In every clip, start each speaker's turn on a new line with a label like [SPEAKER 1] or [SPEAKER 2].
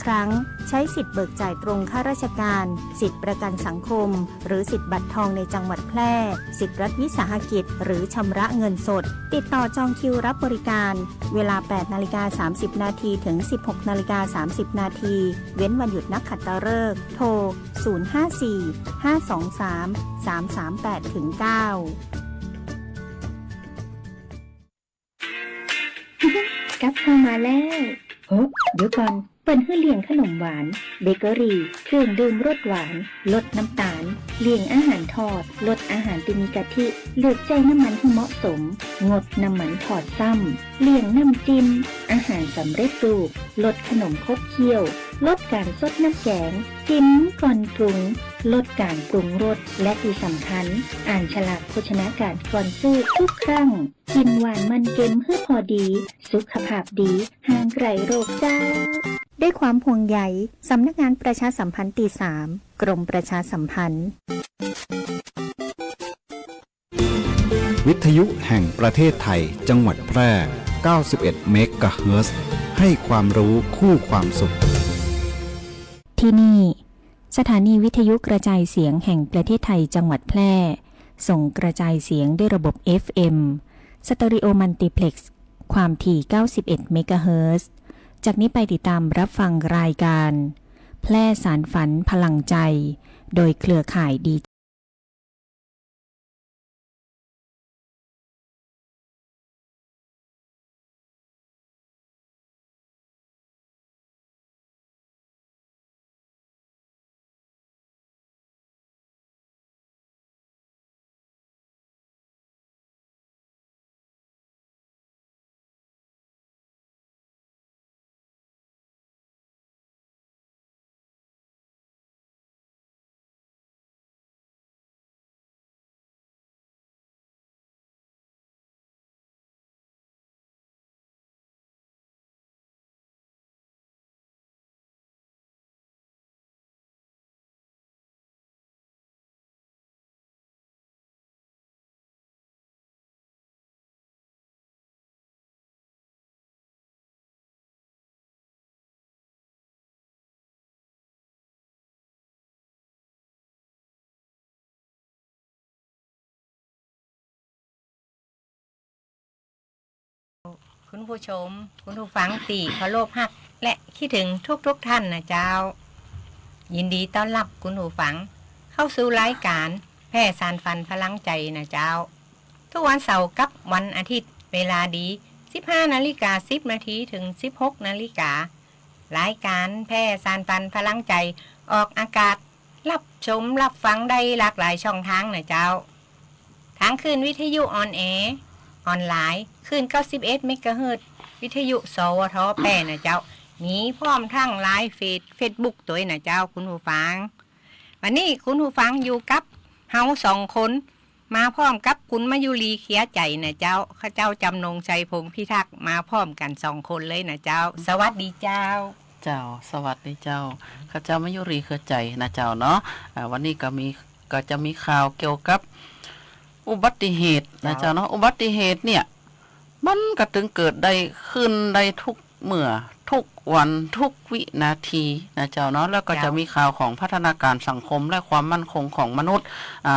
[SPEAKER 1] ครั้งใช้สิทธิ์เบิกจ่ายตรงข้าราชการสิทธิประกันสังคมหรือสิทธิบัตรทองในจังหวัดแพร่สิทธิรัฐวิสาหกิจหรือชำระเงินสดติดต่อจองคิวรับบริการเวลา 8:30 น.ถึง 16:30 น.เว้นวันหยุดนักขัตฤกษ์โทร 054-523-338-9
[SPEAKER 2] กลับเข้ามาแล้วโอ้เดี๋ยวก่อนเปิ้นให้เลี้ยงขนมหวานเบเกอรี่เครื่องดื่มรสหวานลดน้ำตาลเลี้ยงอาหารทอดลดอาหารที่มีกะทิเลือกใจน้ำมันที่เหมาะสมงดน้ำมันทอดซ้ำเลี้ยงน้ำจิ้มอาหารสำเร็จรูปลดขนมคบเคี้ยวลดการซดน้ำแกงกินก่อนปรุงลดการปรุงรสและที่สำคัญอ่านฉลากโภชนาการก่อนซื้อทุกครั้งกินหวานมันเค็มเพื่อพอดีสุขภาพดีห่างไกลโรคเจ้าด้วยความห่วงใยสำนักงานประชาสัมพันธ์ที่3กรมประชาสัมพันธ์
[SPEAKER 3] วิทยุแห่งประเทศไทยจังหวัดแพร่ 91 เมกะเฮิรตซ์ ให้ความรู้คู่ความสุข
[SPEAKER 4] ที่นี่สถานีวิทยุกระจายเสียงแห่งประเทศไทยจังหวัดแพร่ส่งกระจายเสียงด้วยระบบ FM สเตอริโอมัลติเพล็กซ์ความถี่ 91 เมกะเฮิรตซ์ จากนี้ไปติดตามรับฟังรายการแพร่สารฝันพลังใจโดยเครือข่ายดี
[SPEAKER 5] คุณผู้ชมคุณผู้ฟังตีเคารพฮักและคิดถึงทุกท่านนะเจ้ายินดีต้อนรับคุณผู้ฟังเข้าสู่รายการแพร่สารฝันพลังใจนะเจ้าทุกวันเสาร์กับวันอาทิตย์เวลาดี 15:10 นาทีถึง 16 นาฬิการายการแพร่สารฝันพลังใจออกอากาศรับชมรับฟังได้หลากหลายช่องทางนะเจ้าทางคลื่นวิทยุออนแอร์ออนไลน์คลื่น 91 เมกะเฮิรตซ์ วิทยุสวทแพร่นะเจ้ามีพร้อมทั้งไลน์เฟซบุ๊กตัวนะเจ้าคุณผู้ฟังวันนี้คุณผู้ฟังอยู่กับเฮา2 คนมาพร้อมกับคุณมายุรีเขียใจนะเจ้าข้าเจ้าจำนงชัยพงษ์พิทักษ์มาพร้อมกัน2 คนเลยนะเจ้าสวัสดีเจ้า
[SPEAKER 6] เจ้าสวัสดีเจ้าข้าเจ้ามายุรีเขียใจนะเจ้าเนาะวันนี้ก็จะมีข่าวเกี่ยวกับอุบัติเหตุนะเจ้าเนาะอุบัติเหตุเนี่ยมันก็ถึงเกิดได้ขึ้นได้ทุกเมื่อทุกวันทุกวินาทีนะเจ้าเนาะแล้วก็จะมีข่าวของพัฒนาการสังคมและความมั่นคงของมนุษย์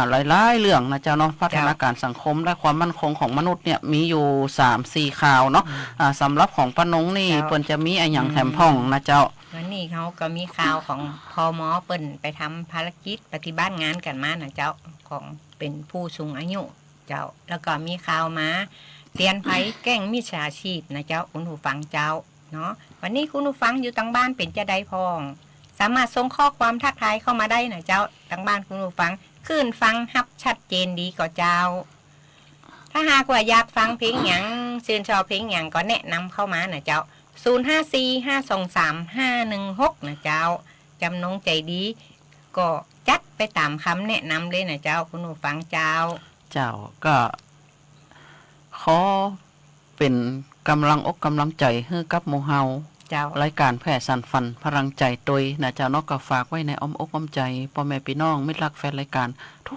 [SPEAKER 6] หลายๆเรื่องนะเจ้าเนาะพัฒนาการสังคมและความมั่นคงของมนุษย์เนี่ยมีอยู่ 3-4 ข่าวเนาะสำหรับของป้านงนี่เปิ้นจะมีอันหยังแถมพ่องนะเจ้า
[SPEAKER 5] วันนี้เขาก็มีข่าวของพม.เปิ้นไปทำภารกิจปฏิบัติงานกันมานะเจ้าของเป็นผู้สูงอายุเจ้าแล้วก็มีข่าวมาเตือนภัยแกล้งมิจฉาชีพนะเจ้าคุณผู้ฟังเจ้าเนาะวันนี้คุณผู้ฟังอยู่ทางบ้านเป็นจะได้พองสามารถส่งข้อความทักทายเข้ามาได้นะเจ้าทางบ้านคุณผู้ฟังคลื่นฟังฮับชัดเจนดีกว่าเจ้าถ้าหากว่าอยากฟังเพลงหยังชื่นชอบเพลงหยังก็แนะนำเข้ามานะเจ้า0545235516นะเจ้าจำนงใจดีก็จัดไปตามคำแนะนำเลยนะเจ้าคุณผู้ฟังเจ้า
[SPEAKER 6] ก็ขอเป็นกำลังอกกำลังใจให้กับหมู่เฮา
[SPEAKER 5] เจ้าร
[SPEAKER 6] ายการแพร่สานฝันพลังใจตยนะเจ้าเนาะก็ฝากไว้ในอ้อมอกอ้อมใจพ่อแม่พี่น้องมิตรรักแฟนรายการ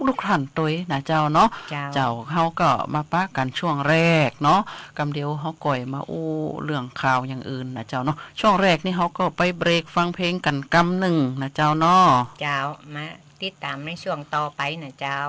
[SPEAKER 6] ทุกๆท่านตยนะเจ้าเนาะเจ้าเฮาก็มาปะกันช่วงแรกเนาะกำเดียวเฮาก่อยมาอู้เรื่องข่าวอย่างอื่นนะเจ้าเนาะช่วงแรกนี่เฮาก็ไปเบรกฟังเพลงกันกำหนึ่งนะเจ้าเนาะ
[SPEAKER 5] เจ้ามาติดตามในช่วงต่อไปนะเจ้า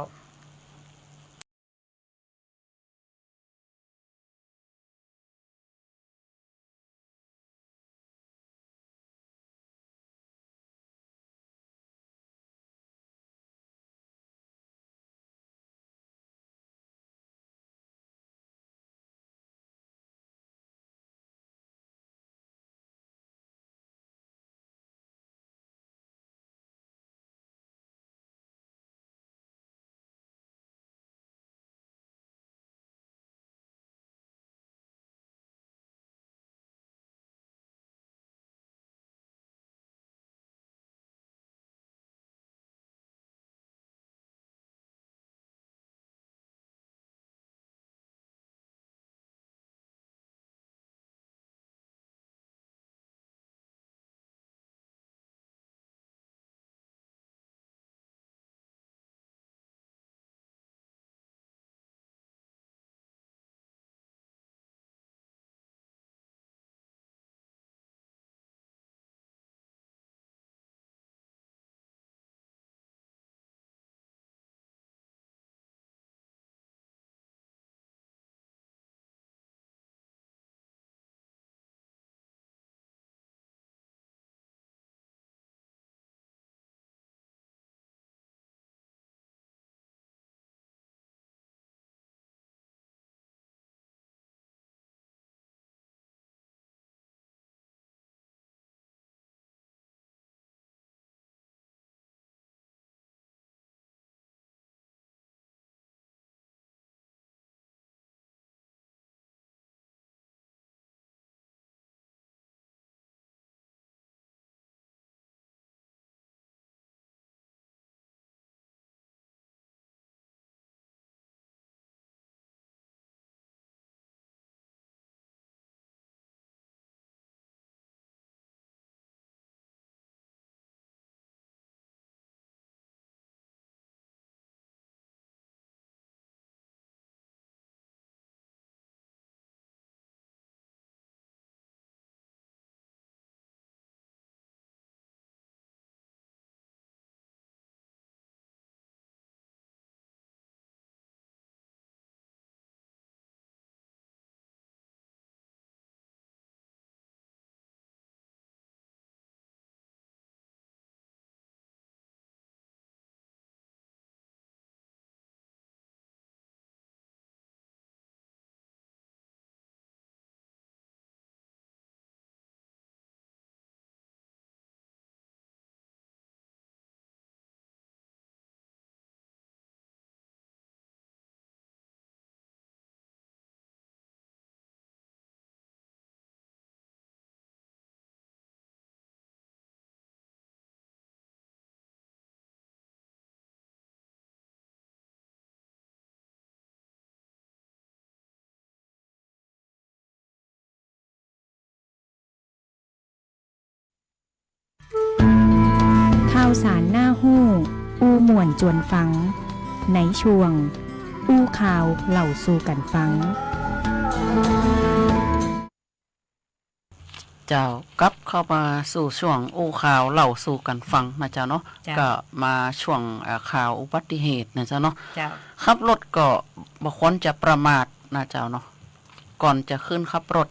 [SPEAKER 4] ข่าวสารหน้าหู้อู้ม่วนจวนฟังในช่วงอู้ข่าวเล่าสู่กันฟัง
[SPEAKER 6] เจ้ากลับเข้ามาสู่ช่วงอู้ข่าวเล่าสู่กันฟังนะเจ้าเนาะก็มาช่วงข่าวอุบัติเหตุนะเจ้าเนาะขับรถก็บ่ควรจะประมาทนะเจ้าเนาะก่อนจะขึ้นขับรถ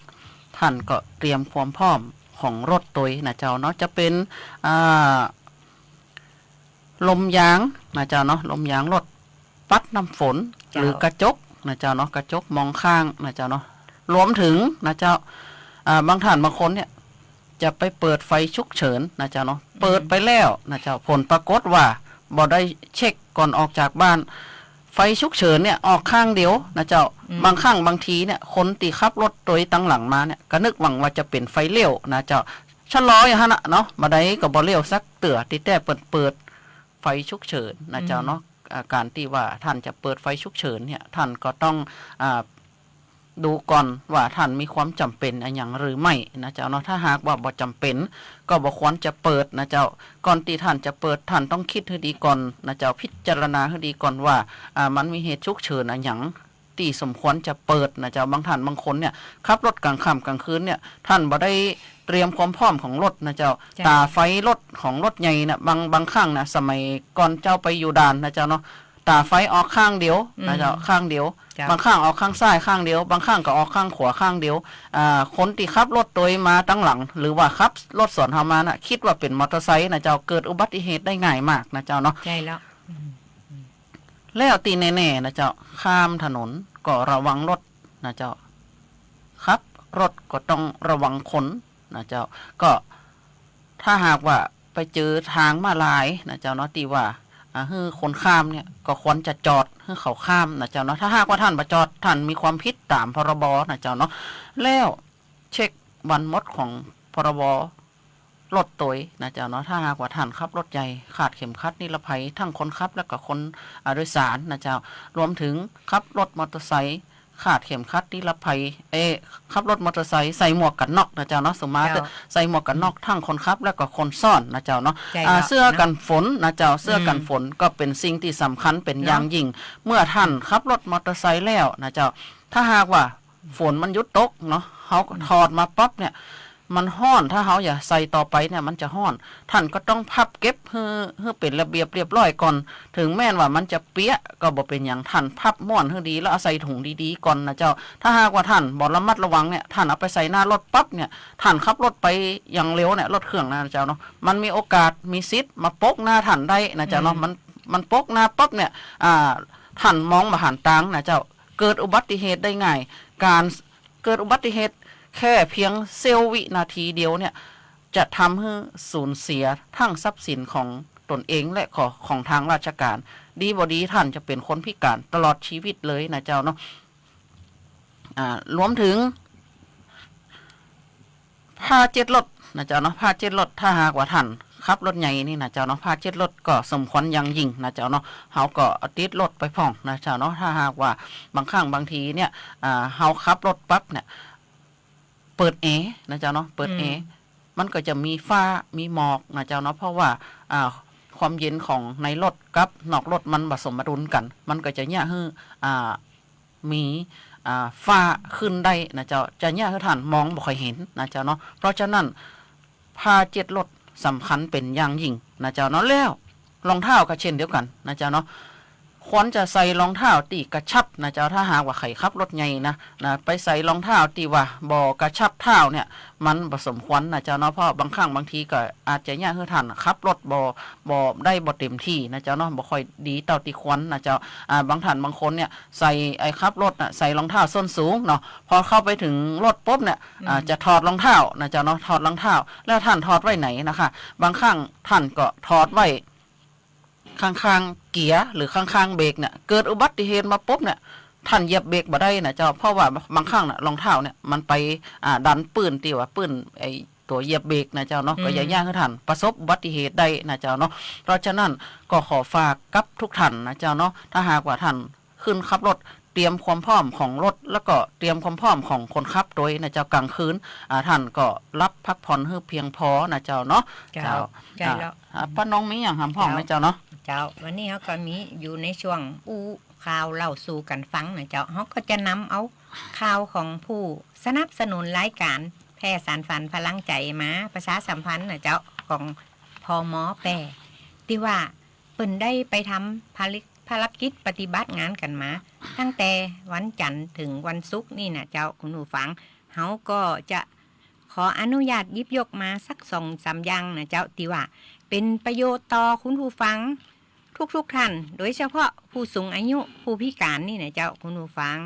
[SPEAKER 6] ท่านก็เตรียมความพร้อมของรถตัวนะเจ้าเนาะจะเป็นลมยางนะเจ้าเนาะลมยางรถปัดน้ำฝนหรือกระจกนะเจ้าเนาะกระจกมองข้างนะเจ้าเนาะรวมถึงนะเจ้าบางท่านบางคนเนี่ยจะไปเปิดไฟฉุกเฉินนะเจ้าเนาะเปิดไปแล้วนะเจ้าผลปรากฏว่าบ่ได้เช็คก่อนออกจากบ้านไฟฉุกเฉินเนี่ยออกข้างเดียวนะเจ้าบางครั้งบางทีเนี่ยคนตีขับรถโดยตั้งหลังมาเนี่ยก็นึกหวังว่าจะเป็นไฟเลี้ยวนะเจ้าชะลออย่างนั้นเนาะบ่ได้ก็บ่เลี้ยวสักเตื้อที่แต่เปิดไฟฉุกเฉินนะเจ้าเนาะการที่ว่าท่านจะเปิดไฟฉุกเฉินเนี่ยท่านก็ต้อง ดูก่อนว่าท่านมีความจำเป็นอะไรอย่างหรือไม่นะเจ้าเนาะถ้าหากว่าบ่จำเป็นก็บ่ควรจะเปิดนะเจ้าก่อนที่ท่านจะเปิดท่านต้องคิดให้ดีก่อนนะเจ้าพิจารณาให้ดีก่อนว่ามันมีเหตุฉุกเฉินอะไรอย่างที่สมควรจะเปิดนะเจ้าบางท่านบางคนเนี่ยขับรถกลางค่ำกลางคืนเนี่ยท่านบ่ได้เตรียมความพร้อมของรถนะเจ้าตาไฟรถของรถใหญ่เนี่ยบางครั้งนะสมัยก่อนเจ้าไปอยู่ด่านนะเจ้าเนาะตาไฟออกข้างเดียวนะเจ้าข้างเดียวบางข้างออกข้างซ้ายข้างเดียวบางข้างก็ออกข้างขวาข้างเดียวคนที่ขับรถโดยมาตั้งหลังหรือว่าขับรถสวนเฮามาน่ะคิดว่าเป็นมอเตอร์ไซค์นะเจ้าเกิดอุบัติเหตุได้ง่ายมากนะเจ้าเนาะ
[SPEAKER 5] ใช่แล้ว
[SPEAKER 6] แล้วตีแน่ๆนะเจ้าข้ามถนนก็ระวังรถนะเจ้าครับรถก็ต้องระวังคนนะเจ้าก็ถ้าหากว่าไปเจอทางมาลายนะเจ้าเนาะตีว่าคือคนข้ามเนี่ยก็ควรจะจอดให้เขาข้ามนะเจ้าเนาะถ้าหากว่าท่านบ่จอดท่านมีความผิดตามพรบนะเจ้าเนาะแล้วเช็ควันมดของพรบรถตัวนะเจ้าเนาะถ้าหากว่าท่านขับรถใหญ่ขาดเข็มขัดนิรภัยทั้งคนขับและก็คนโดยสารนะเจ้ารวมถึงขับรถมอเตอร์ไซค์ขาดเข็มขัดนิรภัยขับรถมอเตอร์ไซค์ใส่หมวกกันน็อกนะเจ้าเนาะสมมาติใส่หมวกกันน็อกทั้งคนขับและก็คนซ่อนนะเจ้าเนาะเสื้อกันฝนนะเจ้าเสื้อกันฝนก็เป็นสิ่งที่สำคัญเป็นอย่างยิ่งเมื่อท่านขับรถมอเตอร์ไซค์แล้วนะเจ้าถ้าหากว่าฝนมันหยุดตกเนาะเขาถอดมาปั๊บเนี่ยมันห้อนถ้าเขาอย่าใส่ต่อไปเนี่ยมันจะห้อนท่านก็ต้องพับเก็บเพื่อเป็นระเบียบเรียบร้อยก่อนถึงแม้ว่ามันจะเปียกก็บ่เป็นอย่างท่านพับม่วนให้ดีแล้วเอาใส่ถุงดีๆก่อนนะเจ้าถ้าหากว่าท่านบ่ระมัดระวังเนี่ยท่านเอาไปใส่หน้ารถปั๊บเนี่ยท่านขับรถไปอย่างเร็วเนี่ยรถเครื่องนะเจ้าเนาะมันมีโอกาสมีซิทธิ์มาปกหน้าท่านได้นะเจ้าเนาะมันปกหน้าปั๊บเนี่ยท่านมองมาหันตังนะเจ้าเกิดอุบัติเหตุได้ง่ายการเกิดอุบัติเหตุแค่เพียงเสี้ยววินาทีเดียวเนี่ยจะทำให้สูญเสียทั้งทรัพย์สินของตนเองและของทางราชการดีบ่ดีท่านจะเป็นคนพิการตลอดชีวิตเลยนะเจ้าเนาะรวมถึงพาเจ็ดรถนะเจ้าเนาะพาเจ็ดรถถ้าหากว่าท่านขับรถใหญ่นี่นะเจ้าเนาะพาเจ็ดรถก็สมควรอย่างยิ่งนะเจ้าเนาะเฮาก็ติดรถไปพ่องนะเจ้าเนาะถ้าหากว่าบางครั้งบางทีเนี่ยเฮาขับรถปั๊บเนี่ยเปิดแอร์นะเจ้าเนาะเปิดแอร์มันก็จะมีฟ้ามีหมอกนะเจ้าเนาะเพราะว่าความเย็นของในรถกับนอกรถมันผสมดุลกันมันก็จะเนี่ยคือมีฟ้าขึ้นได้นะเจ้าจะเนี่ยคือท่านมองบ่ค่อยเห็นนะเจ้าเนาะเพราะฉะนั้นพาเจ็ดรถสำคัญเป็นอย่างยิ่งนะเจ้าเนาะแล้วรองเท้าก็เช่นเดียวกันนะเจ้าเนาะควรจะใส่รองเท้าตีกระชับนะเจ้าถ้าหากว่าใครขับรถใหญ่นะไปใส่รองเท้าตีว่าบ่กระชับเท้าเนี่ยมันผสมควรนะเจ้าเนาะเพราะบางครั้งบางทีก็อาจจะยากให้ท่านขับรถบ่ได้บ่เต็มที่นะเจ้าเนาะบ่ค่อยดีเต่าตีควรนะเจ้าบางท่านบางคนเนี่ยใส่ขับรถใส่รองเท้าส้นสูงเนาะพอเข้าไปถึงรถปุ๊บเนี่ยจะถอดรองเท้านะเจ้าเนาะถอดรองเท้าแล้วท่านถอดไว้ไหนนะคะบางครั้งท่านก็ถอดไว้ข้างๆเกียร์หรือข้างๆเบรกเนี่ยเกิดอุบัติเหตุมาปุ๊บเนี่ยท่านเหยียบเบรกบ่ได้นะเจ้าเพราะว่าบางครั้งน่ะรองเท้าเนี่ยมันไปดันปืนที่ว่าปืนไอ้ตัวเหยียบเบรกนะเจ้าเนาะก็อย่าย่างให้ท่านประสบอุบัติเหตุได้นะเจ้าเนาะเพราะฉะนั้นก็ขอฝากกับทุกท่านนะเจ้าเนาะถ้าหากว่าท่านขึ้นขับรถเตรียมความพร้อมของรถแล้วก็เตรียมความพร้อมของคนขับโดยนะเจ้ากลางคืนท่านก็รับพักผ่อนให้เพียงพอนะเจ้าเนาะเจ้าป้าน้องมีอย่างหำห้องไหมเจ้าเนาะ
[SPEAKER 5] เจ้าวันนี้เขาก็มีอยู่ในช่วงข่าวเล่าสู่กันฟังนะเจ้าเขาก็จะนำเอาข่าวของผู้สนับสนุนรายการแพร่สารฝันพลังใจมาประชาสัมพันธ์นะเจ้าของพม.แปรที่ว่าเปิ่นได้ไปทำภารกิจปฏิบัติงานกันมาตั้งแต่วันจันทร์ถึงวันศุกร์นี่นะเจ้าคุณผู้ฟังเขาก็จะขออนุญาตยิบยกมาสัก2-3อย่างนะเจ้าที่ว่าเป็นประโยชน์ต่อคุณผู้ฟังทุกท่านโดยเฉพาะผู้สูงอายุผู้พิการนี่นะเจ้าคุณผู้ฟัง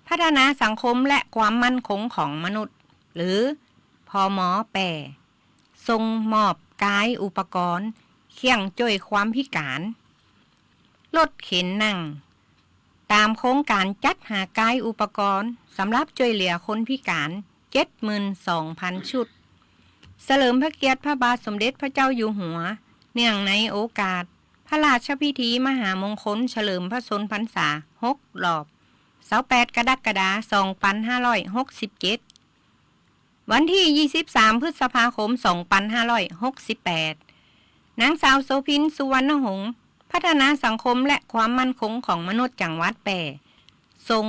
[SPEAKER 5] พัฒนาสังคมและความมั่นคงของมนุษย์หรือพม.แปรทรงมอบกายอุปกรณ์เคียงจ่วยความพิการรถเข็นนั่งตามโครงการจัดหากายอุปกรณ์สำหรับช่วยเหลือคนพิการ 72,000 ชุดเฉลิมพระเกียรติพระบาทสมเด็จพระเจ้าอยู่หัวเนื่องในโอกาสพระราชพิธีมหามงคลเฉลิมพระชนมพรรษา6 รอบ 28กรกฎาคม2567วันที่23พฤษภาคม2568นางสาวโสภินสุวรรณหงษ์พัฒนาสังคมและความมั่นคงของมนุษย์จังหวัดแปร่ทรง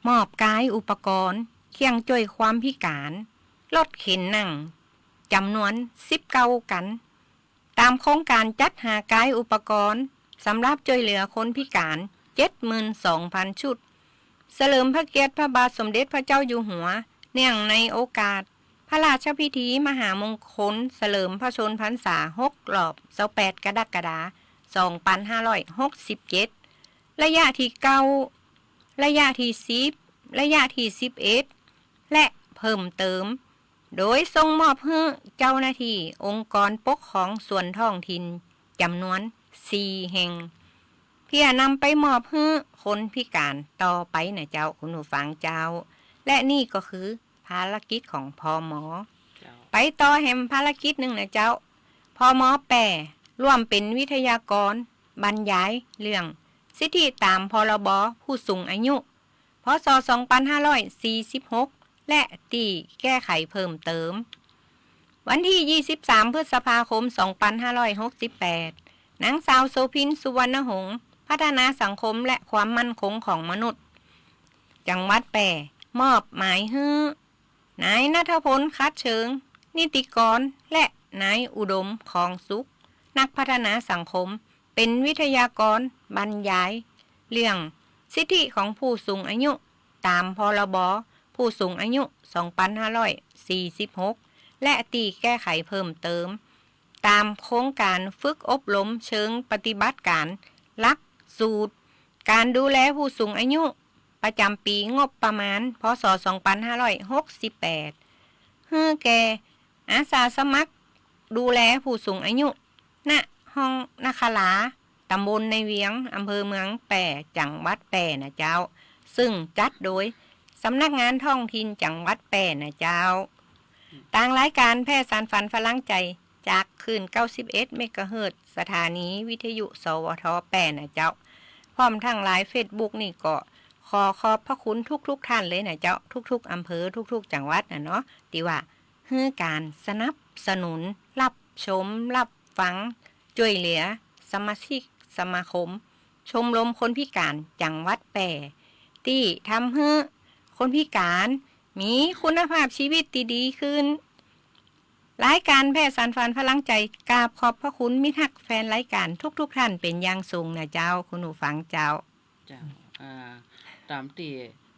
[SPEAKER 5] มอบกายอุปกรณ์เคียงช่วยความพิการรถเข็นนั่งจำนวน19กันตามโครงการจัดหากายอุปกรณ์สำหรับช่วยเหลือคนพิการ 72,000 ชุดเฉลิมพระเกียรติพระบาทสมเด็จพระเจ้าอยู่หัวเนื่องในโอกาสพระราชพิธีมหามงคลเฉลิมพระชนมพรรษา6 รอบ28กรกฎาคม2567ระยะที่9ระยะที่10ระยะที่11และเพิ่มเติมโดยทรงมอบให้เจ้าหน้าที่องค์กรปกครองส่วนท้องถิ่นจำนวน4แห่งเพื่อนำไปมอบให้คนพิการต่อไปนะเจ้าคุณผู้ฟังเจ้าและนี่ก็คือภารกิจของพม.ไปต่อแหมภารกิจหนึ่งนะเจ้าพม.แปร่ร่วมเป็นวิทยากรบรรยายเรื่องสิทธิตามพรบผู้สูงอายุพ.ศ. 2546และตีแก้ไขเพิ่มเติมวันที่23พฤษภาคม2568นางสาวโสภินสุวรรณหงษ์พัฒนาสังคมและความมั่นคงของมนุษย์จังหวัดแปร่มอบหมายให้นายณัฐพลคัดเชิงนิติกรและนายอุดมของสุขนักพัฒนาสังคมเป็นวิทยากรบรรยายเรื่องสิทธิของผู้สูงอายุตามพรบผู้สูงอายุ2546และตีแก้ไขเพิ่มเติมตามโครงการฝึกอบรมเชิงปฏิบัติการหลักสูตรการดูแลผู้สูงอายุประจำปีงบประมาณพ.ศ. 2568ให้แก่อาสาสมัครดูแลผู้สูงอายุณห้องนาคลาตำบลในเวียงอำเภอเมืองแปร่จังหวัดแปร่นะเจ้าซึ่งจัดโดยสำนักงานท้องถิ่นจังหวัดแปร่นะเจ้าต่างรายการแพร่สารฝันพลังใจจากคืน91เมกะเฮิรตซ์สถานีวิทยุสวทแปร่นะเจ้าพร้อมทั้งไลฟ์เฟซบุ๊กนี่ก็ขอบพระคุณทุกท่านเลยนะเจ้าทุกอำเภอทุกจังหวัดนะเนาะที่ว่าให้การสนับสนุนรับชมรับฟังช่วยเหลือสมาชิกสมาคมชมรมคนพิการจังหวัดแปร่ที่ทำให้คนพิการมีคุณภาพชีวิตที่ดีขึ้นรายการแพร่สารฝันพลังใจกราบขอบพระคุณมิตรฮักแฟนรายการทุกท่านเป็นอย่างสูงนะเจ้าคุณผู้ฟังเจ้า
[SPEAKER 6] ตามที่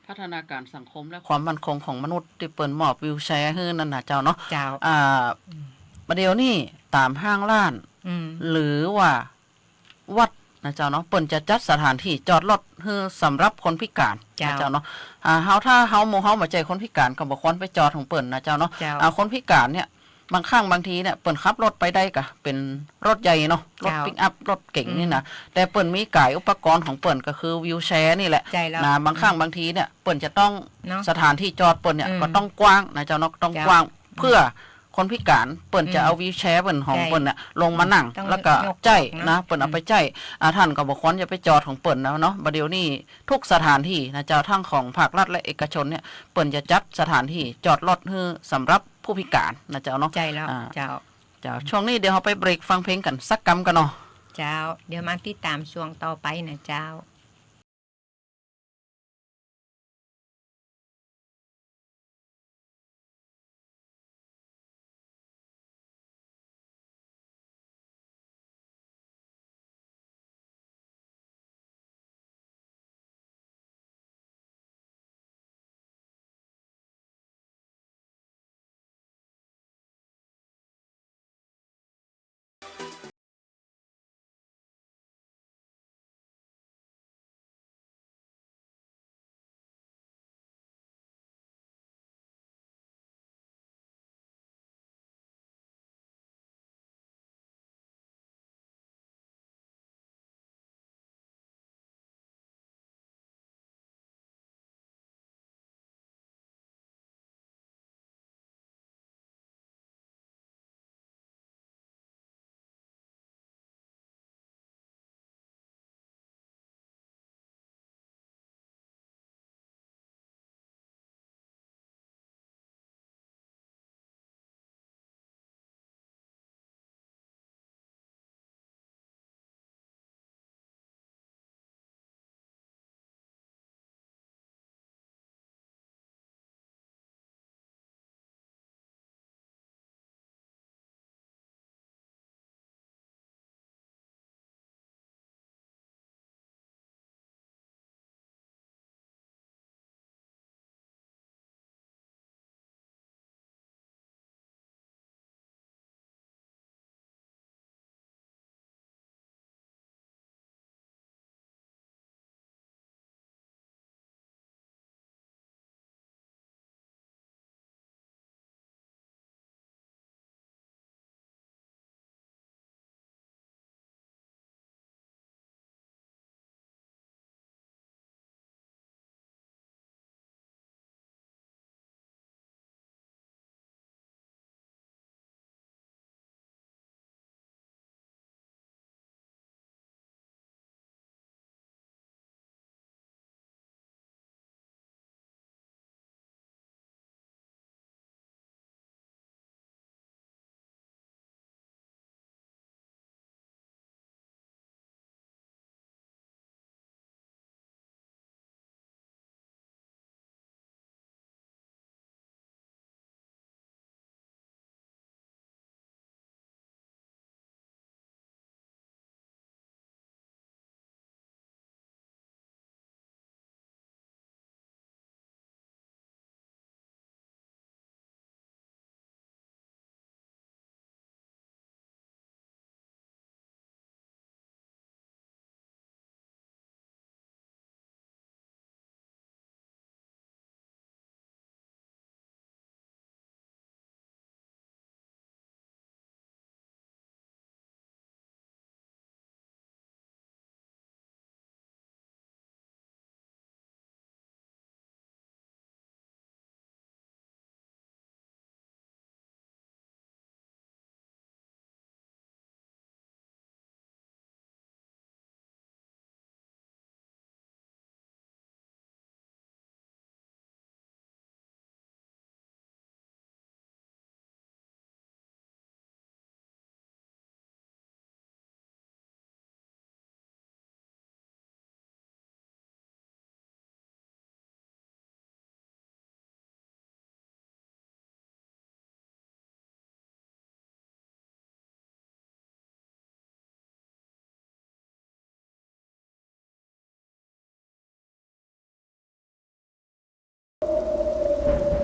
[SPEAKER 6] พัฒนาการสังคมและความมั่นคงของมนุษย์ที่เปิดมอบวิวแชร์ให้นั่นนะเจ้าเนาะประเดี๋ยวนี้ตามห้างร้านหรือว่าวัดนะเจ้าเนาะเปิ่นจะจัดสถานที่จอดรถให้สำหรับคนพิการนะเจ้าเนาะถ้าเฮามาใจคนพิการก็บ่ควรไปจอดของเปิ่นนะเจ้าเนาะคนพิการเนี่ยบางครั้งบางทีเนี่ยเปิ่นขับรถไปได้ก็เป็นรถใหญ่เนาะรถปิกอัพรถเก๋งนี่นะแต่เปิ่นมีกายอุปกรณ์ของเปิ่นก็คือวิวแชร์นี่แหละนะบางครั้งบางทีเนี่ยเปิ่นจะต้องสถานที่จอดเปิ่นเนี่ยก็ต้องกว้างนะเจ้าเนาะต้องกว้างเพื่อคนพิการเปิ่นจะเอาวีลแชร์เปิ่นของเปิ่นน่ะลงมานั่งแล้วก็ใจนะเปิ่นเอาไปใจท่านก็บ่ควรจะไปจอดของเปิ่นแล้วเนาะบัดเดี๋ยวนี้ทุกสถานที่นะเจ้าทั้งของภาครัฐและเอกชนเนี่ยเปิ่นจะจัดสถานที่จอดรถให้สำหรับผู้พิการนะเจ้าเนาะ
[SPEAKER 5] ใจแล้วเจ้า
[SPEAKER 6] ช่วงนี้เดี๋ยวเราไปเบรกฟังเพลงกันสักกำกันเนาะ
[SPEAKER 5] เจ้าเดี๋ยวมาติดตามช่วงต่อไปนะเจ้า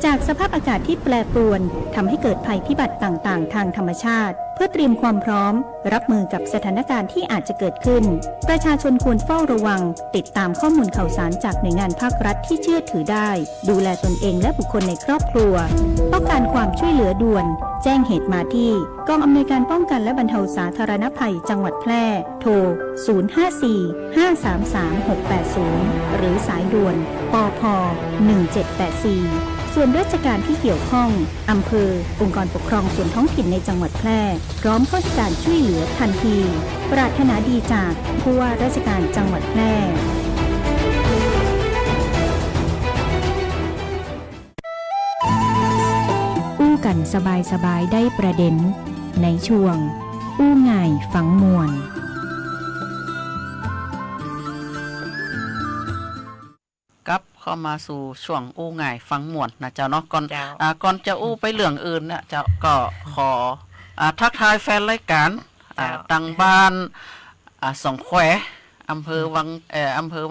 [SPEAKER 1] จากสภาพอากาศที่แปรปรวนทำให้เกิดภัยพิบัติต่างๆ ทางธรรมชาติ เพื่อเตรียมความพร้อม รับมือกับสถานการณ์ที่อาจจะเกิดขึ้น ประชาชนควรเฝ้าระวัง ติดตามข้อมูลข่าวสารจากหน่วยงานภาครัฐที่เชื่อถือได้ ดูแลตนเองและบุคคลในครอบครัว ต้องการความช่วยเหลือด่วน แจ้งเหตุมาที่กองอำนวยการป้องกันและบรรเทาสาธารณภัยจังหวัดแพร่ โทร 054-533-680 หรือสายด่วน ปพ 1784 ส่วนราชการที่เกี่ยวข้องอำเภอ องค์กรปกครองส่วนท้องถิ่นในจังหวัดแพร่ พร้อมเข้าให้การช่วยเหลือทันที ปรารถนาดีจากผู้ว่าราชการจังหวัดแพร่
[SPEAKER 4] อู้กันสบายๆได้ประเด็นในช่วง อู้ง่ายฝังมวล
[SPEAKER 6] กลับเข้ามาสู่ช่วงอู้ง่ายฟังม่วนนะเจ้าเนาะก่อน
[SPEAKER 5] เจ้า
[SPEAKER 6] ก่อนจะอู้ไปเรื่องอื่นเนี่ยเจ้าก็ขอทักทายแฟนรายการตังบ้านสองแควอำเภอ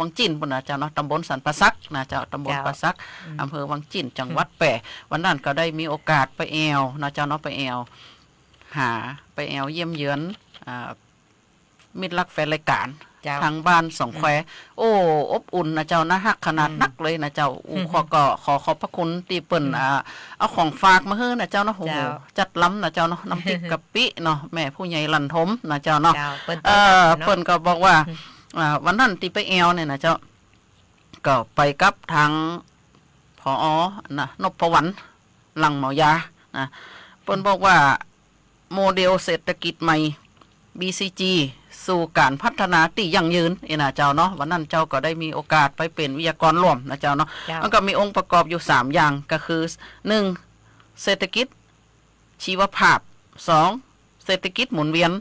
[SPEAKER 6] วังจิ้นปุ่นนะเจ้าเนาะตำบลสันปะซักนะเจ้าตำบลปะซักอำเภอวังจิ้นจังหวัดแปะวันนั้นก็ได้มีโอกาสไปแอวนะเจ้าเนาะไปแอวเยี่ยมเยือนมิตรรักแฟนรายการทางบ้านสองแควโอ้อบอุ่นนะเจ้านะฮักขนาดนักเลยนะเจ้าขอขอบพระคุณที่เปิ่นเอาของฝากมาให้นะเจ้าเนาะโอ้โหจัดล้ำนะเจ้าเนาะน้ำพริกกะปิเนาะแม่ผู้ใหญ่ลันทมนะเจ้าเนาะเปิ่นก็บอกว่าวันนั้นที่ไปแอวเนี่ยนะเจ้าก็ไปกับทางผอ.นะนพวรรณหลังเหมายานะเปิ่นบอกว่าโมเดลเศรษฐกิจใหม่ BCG สู่การพัฒนาที่ยั่งยืนนะเจ้าเนาะวันนั้นเจ้าก็ได้มีโอกาสไปเป็นวิทยากรร่วมนะเจ้าเนาะมันก็มีองค์ประกอบอยู่3อย่างก็คือ1เศรษฐกิจชีวภาพ2เศรษฐกิจหมุนเวียน3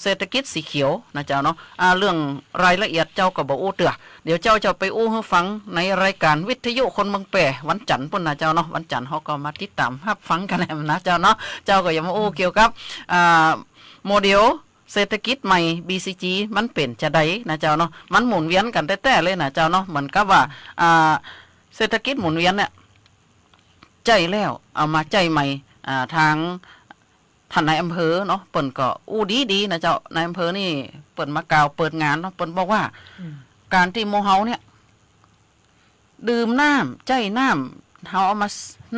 [SPEAKER 6] เศรษฐกิจสีเขียวนะเจ้าเนาะเรื่องรายละเอียดเจ้าก็บ่อู้เตื้อเดี๋ยวเจ้าจะไปอู้ให้ฟังในรายการวิทยุคนเมืองแปะวันจันทร์ปุ่นนะเจ้าเนาะวันจันทร์เฮาก็มาติดตามรับฟังกันแล้วนะเจ้าเนาะเจ้าก็อย่ามาอู้เกี่ยวกับโมเดลเศรษฐกิจใหม่ BCG มันเป็นจะได้นะเจ้าเนาะมันหมุนเวียนกันแต่ๆเลยนะเจ้าเนาะเหมือนกับว่าเศรษฐกิจหมุนเวียนเนี่ยใจแล้วเอามาใจใหม่ทางท่านนายอำเภอเนาะเปิ่นก็อู้ดีนะเจ้านายอำเภอนี่เปิ่นมากล่าวเปิดงานเนาะเปิ่นบอกว่าการที่โมเฮาเนี่ยดื่มน้ำใจน้ำเฮาเอามา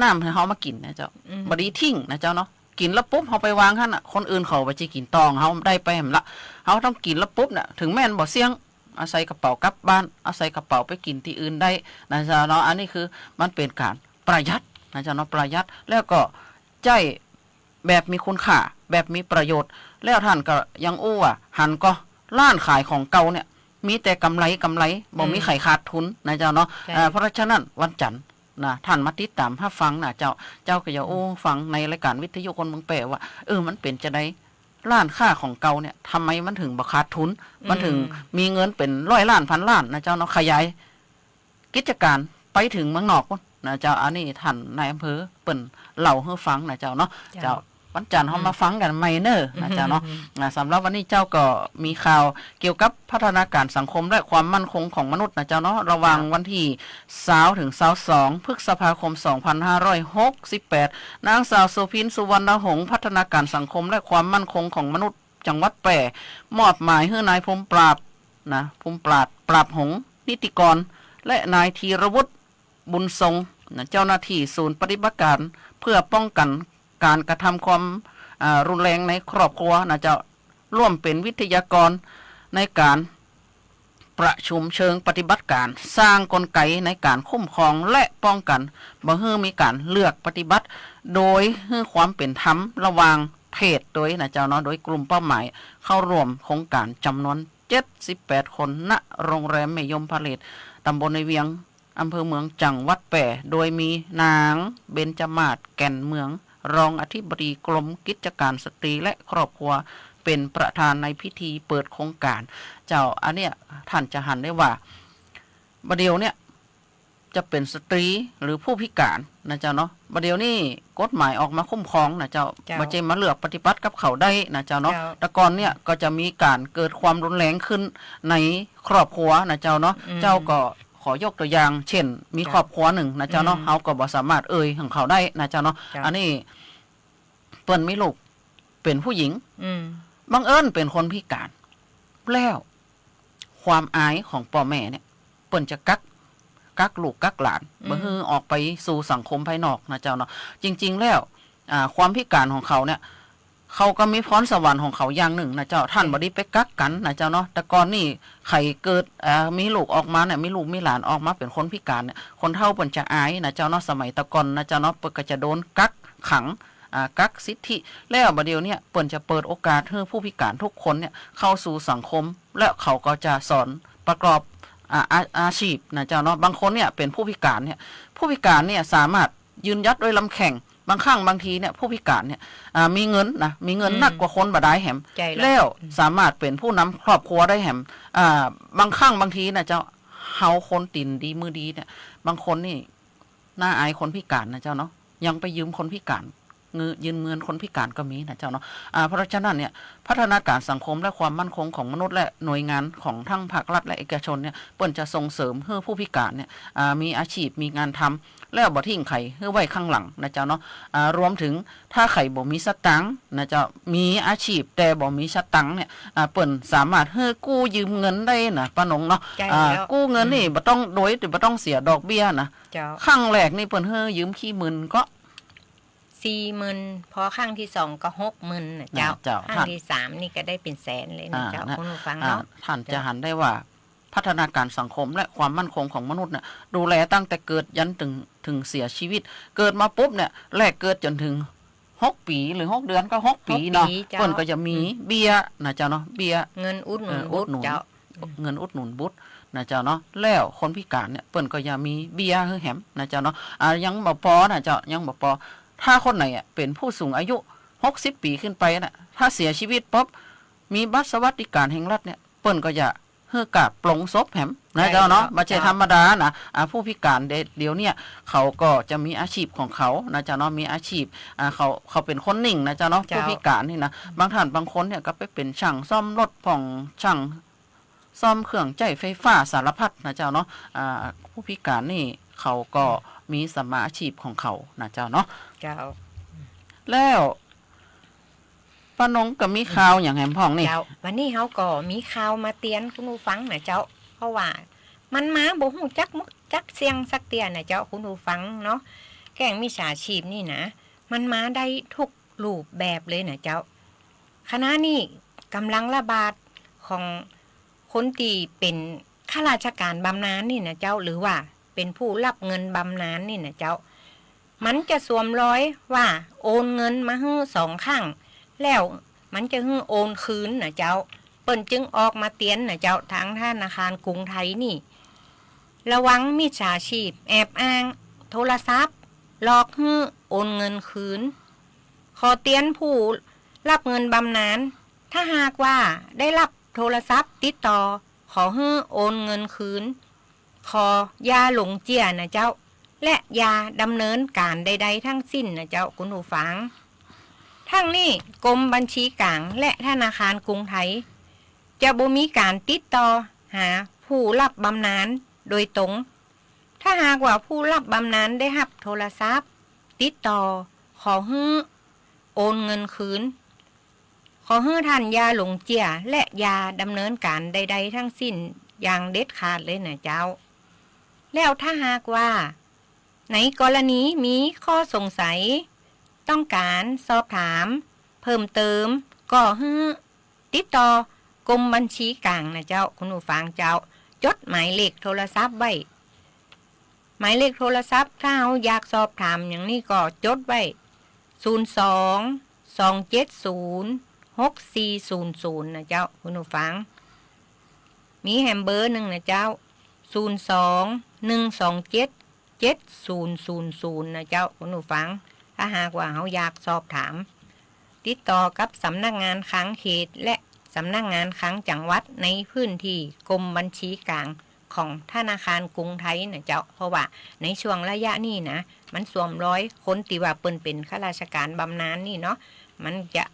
[SPEAKER 6] น้ำให้เฮามากินนะเจ้าบ่ดีทิ้งนะเจ้าเนาะกินแล้วปุ๊บเขาไปวางหั่นน่ะคนอื่นเขาไปจะกินตองเขาได้ไปแหมละเขาต้องกินแล้วปุ๊บน่ะถึงแม่นบ่เสี่ยงเอาใส่กระเป๋ากลับบ้านเอาใส่กระเป๋าไปกินที่อื่นได้นะจ๊ะเนาะอันนี้คือมันเป็นการประหยัดนะจ๊ะเนาะประหยัดแล้วก็ใจแบบมีคุณค่าแบบมีประโยชน์แล้วท่านก็ยังอู้ว่าหันก็ร้านขายของเก่าเนี่ยมีแต่กำไรบ่มีไข่ขาดทุนนะจ๊ะเนาะเพราะฉะนั้นวันจันทร์นะท่านมาติดตามรับฟังนะเจ้าก็อย่าโอ้ฟังในรายการวิทยุคนเมืองแปะว่ามันเป็นจะได้ร้านค้าของเก่าเนี่ยทำไมมันถึงบ่ขาดทุนมันถึงมีเงินเป็น100 ล้านพันล้านนะเจ้าเนาะขยายกิจการไปถึงเมืองนอกนะเจ้าอันนี้ท่านนายอำเภอเปิ่นเล่าให้ฟังนะเจ้าเนาะเจ้าวันจันทร์เฮามาฟังกันใหม่เนอะนะเจ้าเนาะสำหรับวันนี้เจ้าก็มีข่าวเกี่ยวกับพัฒนาการสังคมและความมั่นคงของมนุษย์นะเจ้าเนาะระหว่างวันที่20 ถึง 22 พฤษภาคม 2568นางสาวโสภินสุวรรณหงษ์พัฒนาการสังคมและความมั่นคงของมนุษย์จังหวัดแปะมอบหมายให้นายภูมิปราบหงษ์นิติกรและนายธีรวุฒิบุญทรงเจ้าหน้าที่ศูนย์ปฏิบัติการเพื่อป้องกันการกระทำความรุนแรงในครอบครัวนะจะร่วมเป็นวิทยากรในการประชุมเชิงปฏิบัติการสร้างกลไกในการคุ้มครองและป้องกันบ่ให้มีการเลือกปฏิบัติโดยให้ความเป็นธรรมระหว่างเพศโดยนะเจ้าเนาะโดยกลุ่มเป้าหมายเข้าร่วมโครงการจำนวน78 คนณโรงแรมเมยมพาเลทตำบลในเวียงอำเภอเมืองจังหวัดแปะโดยมีนางเบญจมาศแก่นเมืองรองอธิบดีกรมกิจการสตรีและครอบครัวเป็นประธานในพิธีเปิดโครงการเจ้าอันเนี้ยท่านจะหันได้ว่าบัดเดียวเนี่ยจะเป็นสตรีหรือผู้พิการนะเจ้าเนาะบัดเดียวนี่กฎหมายออกมาคุ้มครองนะเจ้าบ่ใช่มาเลือกปฏิบัติกับเขาได้นะเจ้าเนาะแต่ก่อนเนี่ยก็จะมีการเกิดความรุนแรงขึ้นในครอบครัวนะเจ้าเนาะเจ้าก็ข อยกตัวอย่าง เช่น มีครอบครัวหนึ่งนะเจ้าเนาะเขาก็บ่สามารถของเขาได้นะเจ้าเนาะอันนี้เปิ้นมีลูกเป็นผู้หญิงบังเอิญเป็นคนพิการแล้วความอายของพ่อแม่เนี่ยเปิ้นจะกักลูกกักหลานบ่ฮือออกไปสู่สังคมภายนอกนะเจ้าเนาะจริงๆแล้วความพิการของเขาเนี่ยเขาก็มีพรสวรรค์ของเขาอย่างหนึ่งนะเจ้าท่านบ่ได้ไปกักกันนะเจ้าเนาะแต่ก่อนนี่ใครเกิดมีลูกออกมาเนี่ยมีลูกมีหลานออกมาเป็นคนพิการเนี่ยคนเฒ่าเปิ้นจะอายนะเจ้าเนาะสมัยตะก่อนนะเจ้าเนาะเปิ้นก็จะโดนกักขังกักสิทธิแล้วบัดเดี๋ยวเนี่ยเปิ้นจะเปิดโอกาสให้ผู้พิการทุกคนเนี่ยเข้าสู่สังคมและเขาก็จะสอนประกอบอาชีพนะเจ้าเนาะบางคนเนี่ยเป็นผู้พิการเนี่ยสามารถยืนยัดด้วยลำแข่งบางครั้งบางทีเนี่ยผู้พิการเนี่ยมีเงินนักกว่าคนบ่ได้แหมแล้วสามารถเป็นผู้นำครอบครัวได้แหมบางครั้งบางทีนะเจ้าเฮาคนตินดีมือดีเนี่ยบางคนนี่น่าอายคนพิการนะเจ้าเนาะยังไปยืมคนพิการยืมเงินคนพิการก็มีนะเจ้าเนาะเพราะฉะนั้นเนี่ยพัฒนาการสังคมและความมั่นคงของมนุษย์และหน่วยงานของทั้งภาครัฐและเอกชนเนี่ยเปิ้นจะส่งเสริมให้ผู้พิการเนี่ยมีอาชีพมีงานทำแล้วบ่ทิ้งไข่ให้ไว้ข้างหลังนะเจ้าเนาะรวมถึงถ้าไข่บ่มีสตังค์นะเจ้ามีอาชีพแต่บ่มีสตังค์เนี่ยเปิ้นสามารถให้กู้ยืมเงินได้นะป้าหนงเนาะกู้เงินนี่บ่ต้องโดยบ่ต้องเสียดอกเบี้ยนะครั้งแรกนี่เปิ้นให้ยืมขี้หมื่นก็
[SPEAKER 5] 40,000พอครั้งที่2ก็60,000นะเจ้าครั้งที่3นี่ก็ได้เป็นแสนเลยนะเจ้าคุณผู้ฟังเนาะ
[SPEAKER 6] ท่านจะหันได้ว่าพัฒนาการสังคมและความมั่นคงของมนุษย์เนี่ยดูแลตั้งแต่เกิดยันถึงเสียชีวิตเกิดมาปุ๊บเนี่ยแรกเกิดจนถึง6 ปีหรือ6 เดือนก็6 ปีเนาะเพิ่นก็จะมีเบี้ยนะเจ้าเนาะเบี้ย
[SPEAKER 5] เงินอุดหนุนบุตรเจ้า
[SPEAKER 6] เงินอุดหนุนบุตรนะเจ้าเนาะแล้วคนพิการเนี่ยเปิ้นก็จะมีเบี้ยให้แหมนะเจ้าเนาะยังบ่พอนะเจ้ายังบ่พอถ้าคนไหนเป็นผู้สูงอายุ60 ปีขึ้นไปน่ะถ้าเสียชีวิตปุ๊บมีบัตรสวัสดิการแห่งรัฐเนี่ยเปิ้นก็จะเฮือกะปลงศพแหมนะเจ้าเนาะบ่ใช่ธรรมดานะผู้พิการเดี๋ยวเนี่ยเขาก็จะมีอาชีพของเขานะเจ้าเนาะมีอาชีพเขาเป็นคนนิ่งนะเจ้าเนาะผู้พิการนี่นะบางท่านบางคนเนี่ยก็ไปเป็นช่างซ่อมรถผ่องช่างซ่อมเครื่องใช้ไฟฟ้าสารพัดนะเจ้าเนาะผู้พิการนี่เขาก็มีสัมมาอาชีพของเขานะเจ้าเนาะ
[SPEAKER 5] เจ้า
[SPEAKER 6] แล้วป้านงก็มีข่าวอย่างแหมพ่องนี่
[SPEAKER 5] เจ้าวันนี้เขาก็มีข่าวมาเตือนคุณผู้ฟังนะเจ้าเพราะว่ามันมาบ่ฮู้จักเสียงสักเตียนะเจ้าคุณผู้ฟังเนาะแก๊งมิจฉาชีพนี่นะมันมาได้ทุกรูปแบบเลยนะเจ้าขณะนี้กำลังระบาดของคนที่เป็นข้าราชการบำนาญนี่นะเจ้าหรือว่าเป็นผู้รับเงินบำนาญนี่นะเจ้ามันจะสวมรอยว่าโอนเงินมาให้2 ครั้งแล้วมันจะให้โอนคืนนะเจ้าเปิ้นจึงออกมาเตือนนะเจ้าทางธนาคารกรุงไทยนี่ระวังมิจฉาชีพแอบอ้างโทรศัพท์หลอกให้โอนเงินคืนขอเตือนผู้รับเงินบำนาญถ้าหากว่าได้รับโทรศัพท์ติดต่อขอให้โอนเงินคืนขอยาหลงเจียนะเจ้าและยาดำเนินการใดๆทั้งสิ้นนะเจ้าคุณผู้ฟังทั้งนี้กรมบัญชีกลางและธนาคารกรุงไทยจะบ่มีการติดต่อหาผู้รับบำนาญโดยตรงถ้าหากว่าผู้รับบำนาญได้รับโทรศัพท์ติดต่อขอให้โอนเงินคืนขอให้ท่านยาหลงเจียและยาดำเนินการใดๆทั้งสิ้นอย่างเด็ดขาดเลยนะเจ้าแล้วถ้าหากว่าในกรณีมีข้อสงสัยต้องการสอบถามเพิ่มเติมก็ให้ติดต่อกรมบัญชีกลางนะเจ้าคุณผู้ฟังเจ้าจดหมายเลขโทรศัพท์ไว้หมายเลขโทรศัพท์ถ้าเราอยากสอบถามอย่างนี้ก็จดไว้02-270-6400นะเจ้าคุณผู้ฟังมีแฮมเบอร์หนึ่งนะเจ้า02-127-7000นะเจ้าคุณผู้ฟังถ้าหากว่าเขาอยากสอบถามติดต่อกับสำนักงานค้างเขตและสำนักงานค้างจังหวัดในพื้นที่กรมบัญชีกลางของธนาคารกรุงไทยนะเจ้าเพราะว่าในช่วงระยะนี้นะมันสวมรอยคนที่ว่าเป็นข้าราชการบำนาญนี่เนาะมันจะ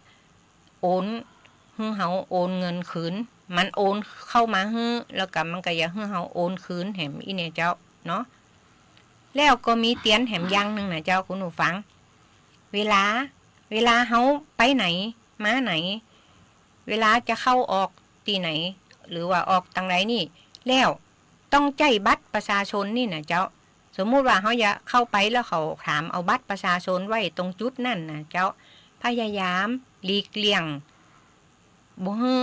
[SPEAKER 5] โอน ให้เฮาโอนเงินคืนมันโอนเข้ามาให้แล้วก็มันก็อยากให้เฮาโอนคืนแหมอีเนี่ยเจ้าเนาะแล้วก็มีเตียนแหมอย่างนึงนะเจ้าคุณผู้ฟังเวลาเฮาไปไหนมาไหนเวลาจะเข้าออกที่ไหนหรือว่าออกทางไหนนี่แล้วต้องใจบัตรประชาชนนี่นะเจ้าสมมุติว่าเฮาอยากเข้าไปแล้วเขาถามเอาบัตรประชาชนไว้ตรงจุดนั่นนะเจ้าพยายามหลีกเลี่ยงบ่ให้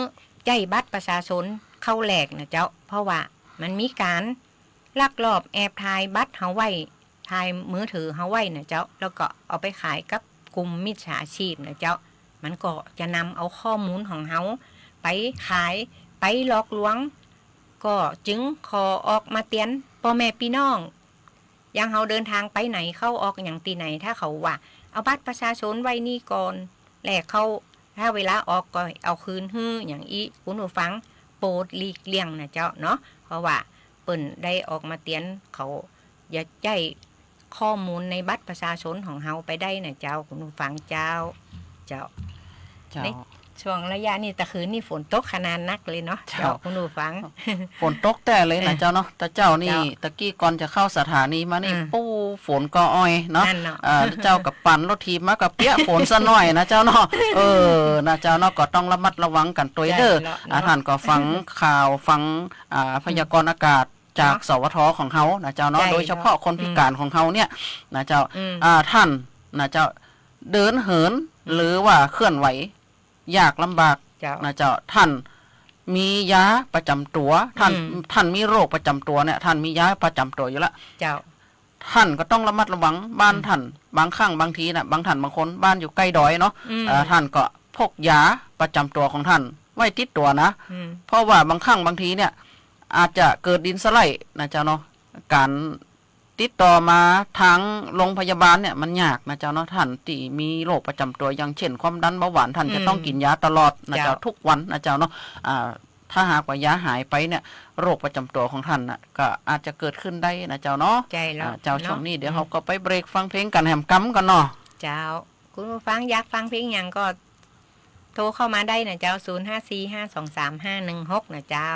[SPEAKER 5] ใจบัตรประชาชนเข้าแหลกนะเจ้าเพราะว่ามันมีการลักลอบแอบถ่ายบัตรเฮาไว้ถ่ายมือถือเฮาไว้นะเจ้าแล้วก็เอาไปขายกับกลุ่มมิจฉาชีพนะเจ้ามันก็จะนำเอาข้อมูลของเฮาไปขายไปหลอกลวงก็จึงขอออกมาเตือนพ่อแม่พี่น้องอย่างเฮาเดินทางไปไหนเข้าออกอย่างตีไหนถ้าเขาว่าเอาบัตรประชาชนไว้นี่ก่อนแลกเข้าถ้าเวลาออกก็เอาคืนฮื้ออย่างอีคุณผู้ฟังโปรดหลีกเลี่ยงนะเจ้าเนาะเพราะว่าเปิ้นได้ออกมาเตือนเขาอย่าใจข้อมูลในบัตรประชาชนของเฮาไปได้นะเจ้าคุณผู้ฟังเจ้านี่ช่วงระยะนี้ตะคืนนี่ฝนตกขนาดนักเลยเนาะเจ้าคุณผู้ฟัง
[SPEAKER 6] ฝนตกแต่เลยนะเจ้าเนาะแต่เจ้านี่ตะกี้ก่อนจะเข้าสถานีมานี่ปู้ฝนก็อ้อยเนาะเจ้ากับปั่นรถทีมากับเปียฝนซะหน่อยนะเจ้าเนาะนะเจ้าเนาะก็ต้องระมัดระวังกันตัวเด้อท่านก็ฟังข่าวฟังพยากรณ์อากาศจากสวทของเฮานะเจ้าเนาะโดยเฉพาะคนพิการของเฮาเนี่ยนะเจ้าท่านนะเจ้าเดินเหินหรือว่าเคลื่อนไหวยากลำบากนะเจ้าท่านมียาประจำตัวท่านมีโรคประจำตัวเนี่ยท่านมียาประจำตัวอยู่แล้ว
[SPEAKER 5] เจ้า
[SPEAKER 6] ท่านก็ต้องระมัดระวังบ้านท่านบางครั้งบางทีนะบางท่านบางคนบ้านอยู่ใกล้ดอยเนาะท่านก็พกยาประจำตัวของท่านไว้ติดตัวนะเพราะว่าบางครั้งบางทีเนี่ยอาจจะเกิดดินสไลด์นะเจ้าเนาะการติดต่อมาทางโรงพยาบาลเนี่ยมันยากนะเจ้าเนาะท่านที่มีโรคประจำตัวอย่างเช่นความดันเบาหวานท่านจะต้องกินยาตลอดนะเจ้าทุกวันนะเจ้าเนาะถ้าหากว่ายาหายไปเนี่ยโรคประจำตัวของท่านน่ะก็อาจจะเกิดขึ้นได้นะเจ้าเนาะเจ้าช่วงนี้เดี๋ยวเขาก็ไปเบรกฟังเพลงกันแหมกั๊มกันเนาะ
[SPEAKER 5] เจ้าคุณผู้ฟังอยากฟังเพลงอย่างก็โทรเข้ามาได้นะเจ้า0545235516นะเจ้า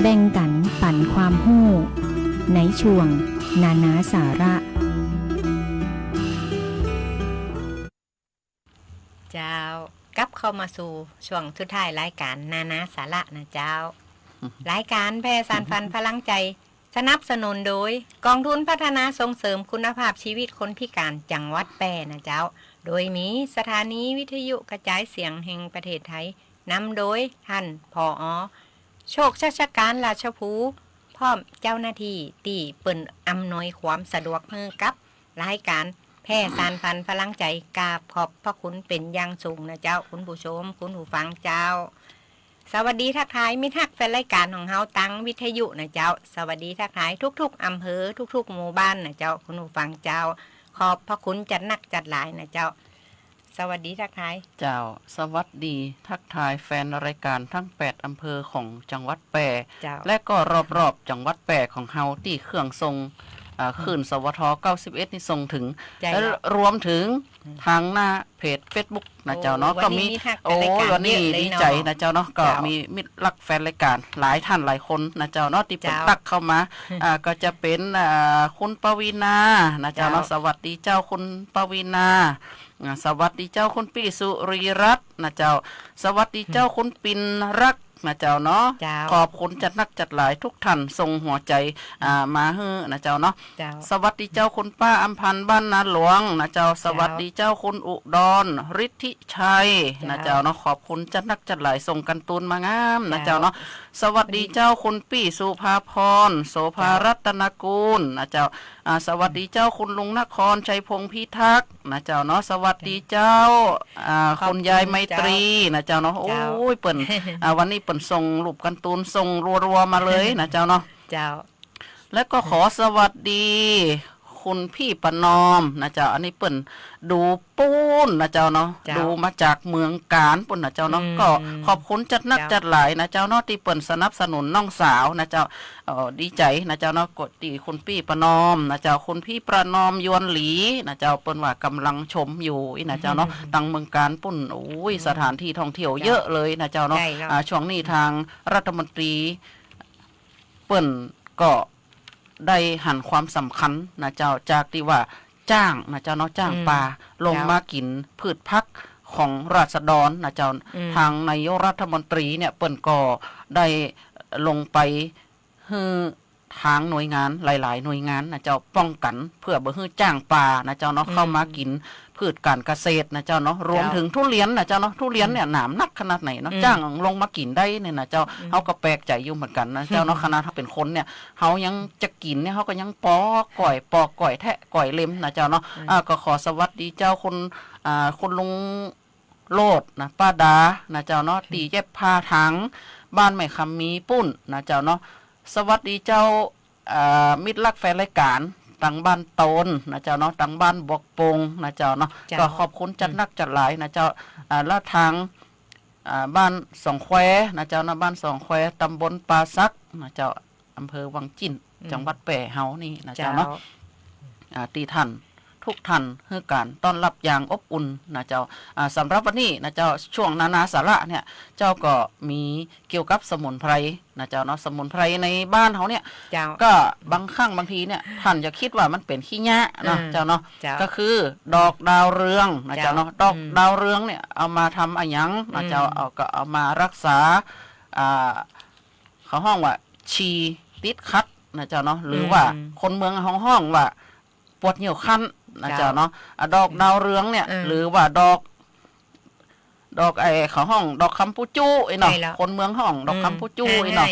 [SPEAKER 4] แบ่งกันปั่นความหู้ในช่วงนานาสาระ
[SPEAKER 5] เจ้ากลับเข้ามาสู่ช่วงสุดท้ายรายการนานาสาระนะเจ้ารายการแพร่สานฟันพลังใจสนับสนุนโดยกองทุนพัฒนาส่งเสริมคุณภาพชีวิตคนพิการจังหวัดแพร่นะเจ้าโดยมีสถานีวิทยุกระจายเสียงแห่งประเทศไทยนำโดยท่านผอ.โชคชัชการราชภูพร้อมเจ้าหน้าที่ที่เปิ่นอำนวยความสะดวกให้กับรายการแพร่สานฟันพลังใจกราบขอบพระคุณเป็นอย่างสูงนะเจ้าคุณผู้ชมคุณผู้ฟังเจ้าสวัสดีทักทายมิตรฮักแฟนรายการของเฮาตั้งวิทยุนะเจ้าสวัสดีทักทายทุกๆอำเภอทุกๆหมู่บ้านนะเจ้าคุณผู้ฟังเจ้าขอบพระคุณจัดนักจัดหลายนะเจ้าสวัสดีทักทาย
[SPEAKER 6] เจ้าสวัสดีทักทายแฟนรายการทั้ง8อำเภอของจังหวัดแปร่และก็รอบๆจังหวัดแปร่ของเฮาที่เครื่องทรงขึ้นสวท91นี่ส่งถึงและรวมถึงทางหน้าเพจ Facebook นะเจ้าเนาะก็มีวันนี้ดีใจนะเจ้าเนาะก็มีมิตรรักแฟนรายการหลายท่านหลายคนนะเจ้าเนาะที่เปิดตักเข้ามาก็จะเป็นคุณปวีนานะเจ้าเนาะสวัสดีเจ้าคุณปวีนาสวัสดีเจ้าคุณปิสุรีรัตน์นะเจ้าสวัสดีเจ้าคุณปินรักนะเจ้าเนาะขอบคุณจัดนักจัดหลายทุกท่านส่งหัวใจมาฮื้อนะเจ้าเนาะสวัสดีเจ้าคุณป้าอำพันธ์บ้านนาหลวงนะเจ้าสวัสดีเจ้าคุณอุดรฤทธิชัยนะเจ้าเนาะขอบคุณจัดนักจัดหลายส่งกันตูนมางามนะเจ้าเนาะสวัสดีเจ้าคุณปี้สุภาพรโสภารัตนกูลนะเจ้าสวัสดีเจ้าคุณลุงนครชัยพงษ์พิทักษ์นะเจ้าเนาะสวัสดีเจ้าคุณยายไมตรีนะเจ้าเนาะโอ้ยเปิ่นวันนี้เปิ่นส่งรูปกันตูนส่งรัวๆมาเลยนะเจ้าเนาะ
[SPEAKER 5] เจ้า
[SPEAKER 6] แล้วก็ขอสวัสดีคุณพี่ประนอมนะเจ้าอันนี้เปิ่นดูปูนนะเจ้าเนาะดูมาจากเมืองกาญปุ่นนะเจ้าเนาะก็ขอบคุณจัดนักจัดหลายนะเจ้าเนาะที่เปิ่นสนับสนุนน้องสาวนะเจ้าดีใจนะเจ้าเนาะกดตีคุณพี่ประนอมนะเจ้าคุณพี่ประนอมยวนหลีนะเจ้าเปิ่นว่ากำลังชมอยู่นะเจ้าเนาะตังเมืองกาญปุ่นโอ้ยสถานที่ท่องเที่ยวเยอะเลยนะเจ้าเนาะช่วงนี้ทางรัฐมนตรีเปิ่นก็ได้หันความสำคัญนะเจ้าจากที่ว่าจ้างนะเจ้าเนาะจ้างปลาลงมากินพืชพักของราษฎรนะเจ้าทางนายกรัฐมนตรีเนี่ยเปิ่นก็ได้ลงไปฮือทางหน่วยงานหลายๆหน่วยงานนะเจ้าป้องกันเพื่อบ่ฮือจ้างปลานะเจ้าเนาะเข้ามากินพืชการเกษตรนะเจ้าเนาะรวมถึงทุเรียนนะเจ้าเนาะทุเรียนเนี่ยหนามนักขนาดไหนเนาะจ้างลงมากินได้เนี่ยนะเจ้าเฮาก็แปลกใจอยู่เหมือนกันนะเจ้าเนาะขนาดถ้าเป็นคนเนี่ยเฮายังจะกินเนี่ยเฮาก็ยังปอกก่อยแทะก่อยเล็มนะเจ้าเนาะก็ขอสวัสดีเจ้าคุณลุงโลดนะป้าดานะเจ้าเนาะตีเย็บผ้าถังบ้านใหม่คำมีปุ้นนะเจ้าเนาะสวัสดีเจ้ามิตรรักแฟนรายการตังบ้านโตนนะเจ้าเนาะตังบ้านบกปงนะเจ้าเนาะก็ขอบคุณจัดนักจัดหลายนะเจ้าแล้วทางบ้านสองแควนะเจ้านะบ้านสองแควตำบลปาซักนะเจ้าอำเภอวังจิ้นจังหวัดแปร่เฮานี่นะเจ้าเนาะตีท่านทุกท่านให้การต้อนรับอย่างอบอุ่นนะเจ้าสำหรับวันนี้นะเจ้าช่วงนานาสาระเนี่ยเจ้าก็มีเกี่ยวกับสมุนไพรนะเจ้าเนาะสมุนไพรในบ้านเขาเนี่ยก็บางครั้งบางทีเนี่ยท่านจะคิดว่ามันเป็นขี้ยะนะเจ้าเนาะก็คือดอกดาวเรืองนะเจ้าเนาะดอกดาวเรืองเนี่ยเอามาทำอะไรยังนะเจ้าเอามารักษาเขาห้องว่าชีติดคัดนะเจ้าเนาะหรือว่าคนเมืองห้องว่าปวดเหนียวคันนะเจ้าเนาะดอกดาวเรืองเนี่ยหรือว่าดอกไอ้เขาห้องดอกคำปูจู้ไอ้เนาะคนเมืองห้องดอกคำปูจู้ไอ้เนาะ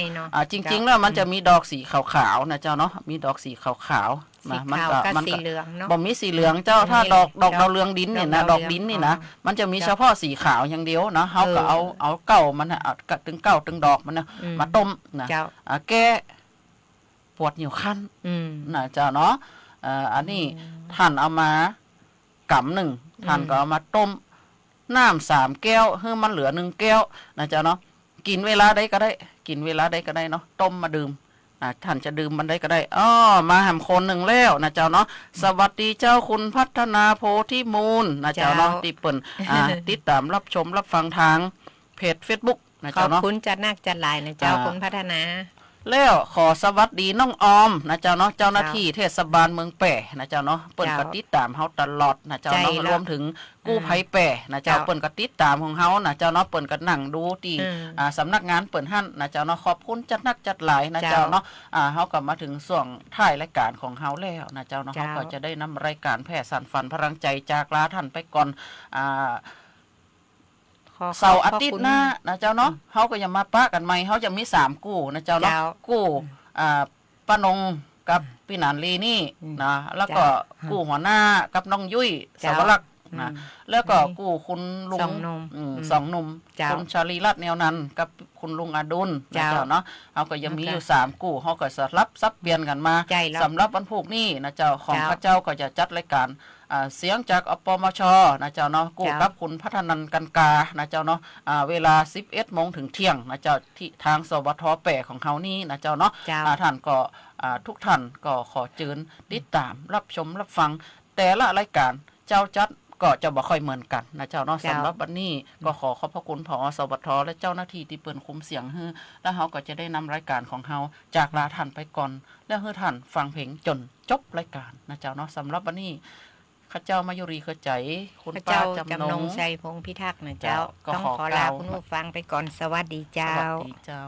[SPEAKER 6] จริงๆแล้วมันจะมีดอกสีขาวๆนะเจ้าเนาะมีดอกสีขาวๆนะมันก็บ่มีสีเหลืองเจ้าถ้าดอกดาวเรืองดินเนี่ยนะดอกดินนี่นะมันจะมีเฉพาะสีขาวอย่างเดียวนะเฮาก็เอาเก้ามันเอาถึงเก้าถึงดอกมันนะมาต้มนะแก้ปวดเหนียวคันนะเจ้าเนาะอันนี้ท่านเอามากำหนึ่งท่านก็เอามาต้มน้ำ3 แก้วให้มันเหลือ1 แก้วนะเจ้าเนาะกินเวลาใดก็ได้กินเวลาใดก็ได้เนาะต้มมาดื่มท่านจะดื่มมันได้ก็ได้มาแหมคนหนึ่งแล้วนะเจ้าเนาะสวัสดีเจ้าคุณพัฒนาโพธิมูลนะเจ้าเนาะที่เปิ่นติดตามรับชมรับฟังทางเพจ Facebook นะเจ้าเนาะ
[SPEAKER 5] ขอบคุณจัดนักจัดหลายนะเจ้าคุณพัฒนา
[SPEAKER 6] แล้วขอสวัสดีน้องออมนะเจ้าเนาะเจ้าหน้าที่เทศบาลเมืองแป่นะเจ้าเนาะเปิ้นก็ติดตามเฮาตลอดนะเจ้าเนาะรวมถึงกู้ภัยแป่นะเจ้าเปิ้นก็ติดตามของเฮานะเจ้าเนาะเปิ้นก็นั่งดูที่สำนักงานเปิ้นหั่นนะเจ้าเนาะขอบคุณจัดนักจัดหลายนะเจ้าเนาะเฮาก็มาถึงช่วงท้ายรายการของเฮาแล้วนะเจ้าเนาะเฮาก็จะได้นำรายการแพร่สานฝันพลังใจจากลาท่านไปก่อนเสาร์อาทิตย์หน้านะเจ้าเนาะเฮาก็ยังมาปะกันใหม่เฮาจะมี3กู้นะเจ้าเนาะกู้ป้านงกับพี่หนานลีนี่นะแล้วก็กู้หัวหน้ากับน้องยุ้ยสวรักษ์นะแล้วก็กู้คุณลุงสองหนุ่มคุณชาลีรัตน์แนวนั้นกับคุณลุงอดุลนะเจ้าเนาะเฮาก็ยังมีอยู่3กู้เฮาก็สลับซับเปลี่ยนกันมาสำหรับวันพุธนี้นะเจ้าของพระเจ้าก็จะจัดรายการเสียงจากอปมชนะเจ้าเนาะกู้กับคุณพัฒนันกันกานะเจ้าเนาะเวลา 11 โมงถึงเที่ยงนะเจ้าที่ทางสวทแปะของเขานี่นะเจ้าเนาะท่านก็ทุกท่านก็ขอเชิญติดตามรับชมรับฟังแต่ละรายการเจ้าจัดก็จะบ่ค่อยเหมือนกันนะเจ้าเนาะสำหรับวันนี้ก็ขอบพระคุณผอ.สวทและเจ้าหน้าที่ที่เปิ้นคุมเสียงให้แล้วเฮาก็จะได้นำรายการของเฮาจากลาท่านไปก่อนแล้วให้ท่านฟังเพลงจนจบรายการนะเจ้าเนาะสำหรับวันนี้ข้าเจ้ามายุรีเคใจคุณป้าจำนง
[SPEAKER 5] ชัยพงษ์พิทักษ์นะเจ้าต้องขอลาคุณผู้ฟังไปก่อนสวัสดีเจ้า
[SPEAKER 6] สวัสดีเจ้า